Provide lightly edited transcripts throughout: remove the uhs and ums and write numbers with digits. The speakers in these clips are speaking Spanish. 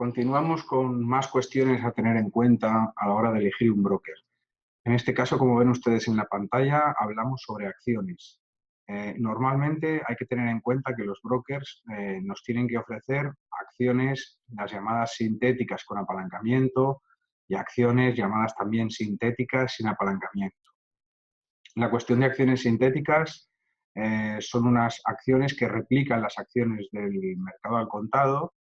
Continuamos con más cuestiones a tener en cuenta a la hora de elegir un broker. En este caso, como ven ustedes en la pantalla, hablamos sobre acciones. Normalmente hay que tener en cuenta que los brokers nos tienen que ofrecer acciones, las llamadas sintéticas con apalancamiento y acciones llamadas también sintéticas sin apalancamiento. La cuestión de acciones sintéticas son unas acciones que replican las acciones del mercado al contado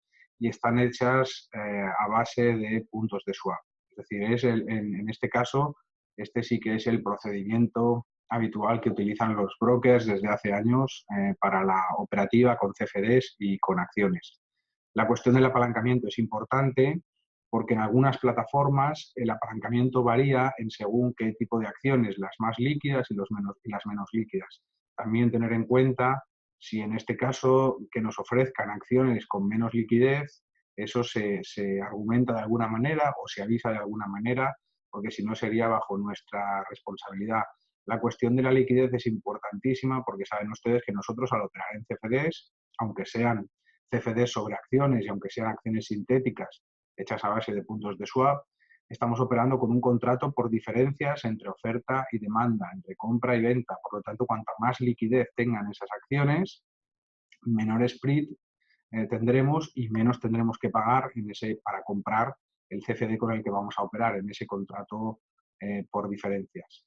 y están hechas a base de puntos de swap. Es decir, en este caso, este sí que es el procedimiento habitual que utilizan los brokers desde hace años para la operativa con CFDs y con acciones. La cuestión del apalancamiento es importante porque en algunas plataformas el apalancamiento varía en según qué tipo de acciones, las más líquidas y las menos líquidas. También tener en cuenta si en este caso que nos ofrezcan acciones con menos liquidez, eso se argumenta de alguna manera o se avisa de alguna manera, porque si no sería bajo nuestra responsabilidad. La cuestión de la liquidez es importantísima porque saben ustedes que nosotros al operar en CFDs, aunque sean CFDs sobre acciones y aunque sean acciones sintéticas hechas a base de puntos de swap, estamos operando con un contrato por diferencias entre oferta y demanda, entre compra y venta. Por lo tanto, cuanta más liquidez tengan esas acciones, menor spread tendremos y menos tendremos que pagar para comprar el CFD con el que vamos a operar en ese contrato por diferencias.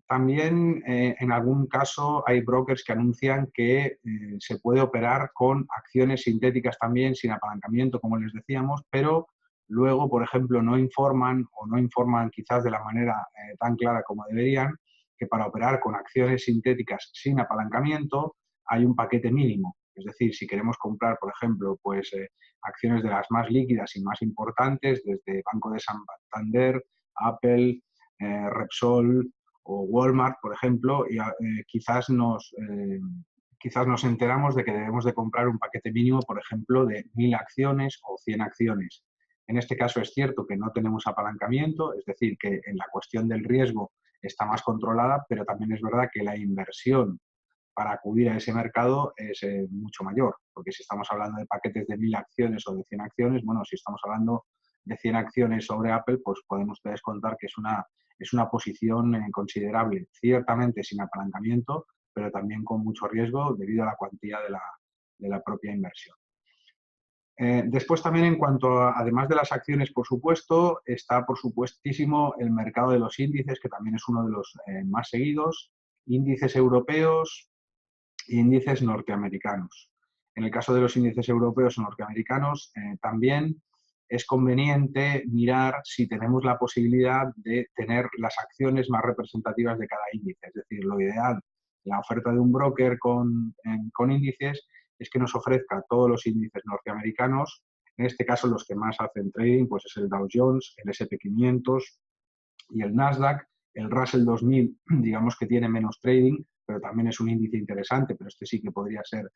También en algún caso hay brokers que anuncian que se puede operar con acciones sintéticas también sin apalancamiento, como les decíamos, pero luego, por ejemplo, no informan quizás de la manera tan clara como deberían, que para operar con acciones sintéticas sin apalancamiento hay un paquete mínimo. Es decir, si queremos comprar, por ejemplo, acciones de las más líquidas y más importantes, desde Banco de Santander, Apple, Repsol o Walmart, por ejemplo, y quizás nos enteramos de que debemos de comprar un paquete mínimo, por ejemplo, de 1000 acciones o 100 acciones. En este caso es cierto que no tenemos apalancamiento, es decir, que en la cuestión del riesgo está más controlada, pero también es verdad que la inversión para acudir a ese mercado es mucho mayor, porque si estamos hablando de paquetes de 1000 acciones o de 100 acciones, bueno, si estamos hablando de 100 acciones sobre Apple, pues podemos ustedes contar que es una posición considerable, ciertamente sin apalancamiento, pero también con mucho riesgo debido a la cuantía de la propia inversión. Después también en cuanto además de las acciones, por supuesto, está por supuestísimo el mercado de los índices, que también es uno de los más seguidos, índices europeos, índices norteamericanos. En el caso de los índices europeos o norteamericanos, también es conveniente mirar si tenemos la posibilidad de tener las acciones más representativas de cada índice. Es decir, lo ideal, la oferta de un broker con índices, es que nos ofrezca todos los índices norteamericanos. En este caso, los que más hacen trading pues es el Dow Jones, el S&P 500 y el Nasdaq. El Russell 2000, digamos que tiene menos trading, pero también es un índice interesante, pero este sí que podría ser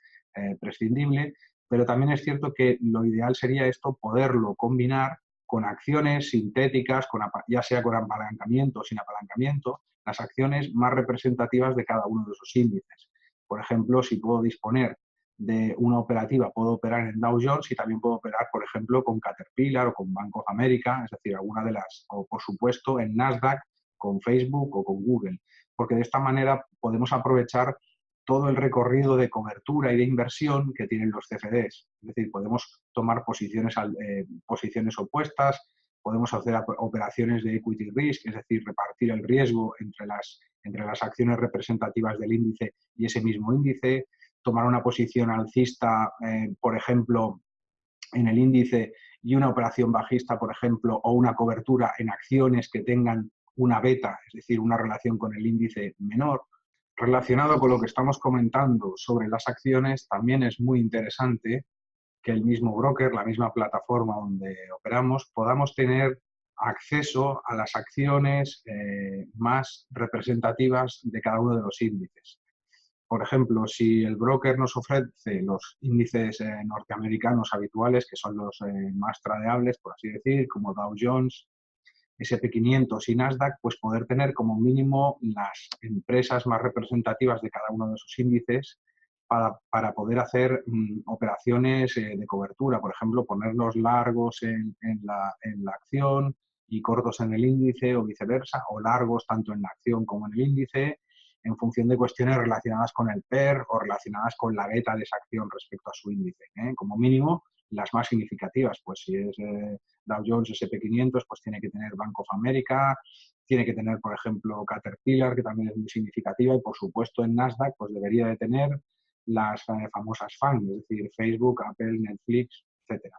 prescindible. Pero también es cierto que lo ideal sería esto, poderlo combinar con acciones sintéticas, ya sea con apalancamiento o sin apalancamiento, las acciones más representativas de cada uno de esos índices. Por ejemplo, si puedo disponer de una operativa, puedo operar en Dow Jones y también puedo operar, por ejemplo, con Caterpillar o con Bank of America, es decir, alguna de o por supuesto en Nasdaq, con Facebook o con Google, porque de esta manera podemos aprovechar todo el recorrido de cobertura y de inversión que tienen los CFDs. Es decir, podemos tomar posiciones opuestas, podemos hacer operaciones de equity risk, es decir, repartir el riesgo entre las acciones representativas del índice y ese mismo índice, tomar una posición alcista, por ejemplo, en el índice y una operación bajista, por ejemplo, o una cobertura en acciones que tengan una beta, es decir, una relación con el índice menor. Relacionado con lo que estamos comentando sobre las acciones, también es muy interesante que el mismo broker, la misma plataforma donde operamos, podamos tener acceso a las acciones más representativas de cada uno de los índices. Por ejemplo, si el broker nos ofrece los índices norteamericanos habituales, que son los más tradeables, por así decir, como Dow Jones, S&P 500 y Nasdaq, pues poder tener como mínimo las empresas más representativas de cada uno de esos índices para poder hacer operaciones de cobertura. Por ejemplo, ponerlos largos en la acción y cortos en el índice o viceversa, o largos tanto en la acción como en el índice, en función de cuestiones relacionadas con el PER o relacionadas con la beta de esa acción respecto a su índice. Como mínimo, las más significativas, pues si es Dow Jones SP500, pues tiene que tener Bank of America, tiene que tener, por ejemplo, Caterpillar, que también es muy significativa, y por supuesto en Nasdaq pues debería de tener las famosas FANG, es decir, Facebook, Apple, Netflix, etcétera.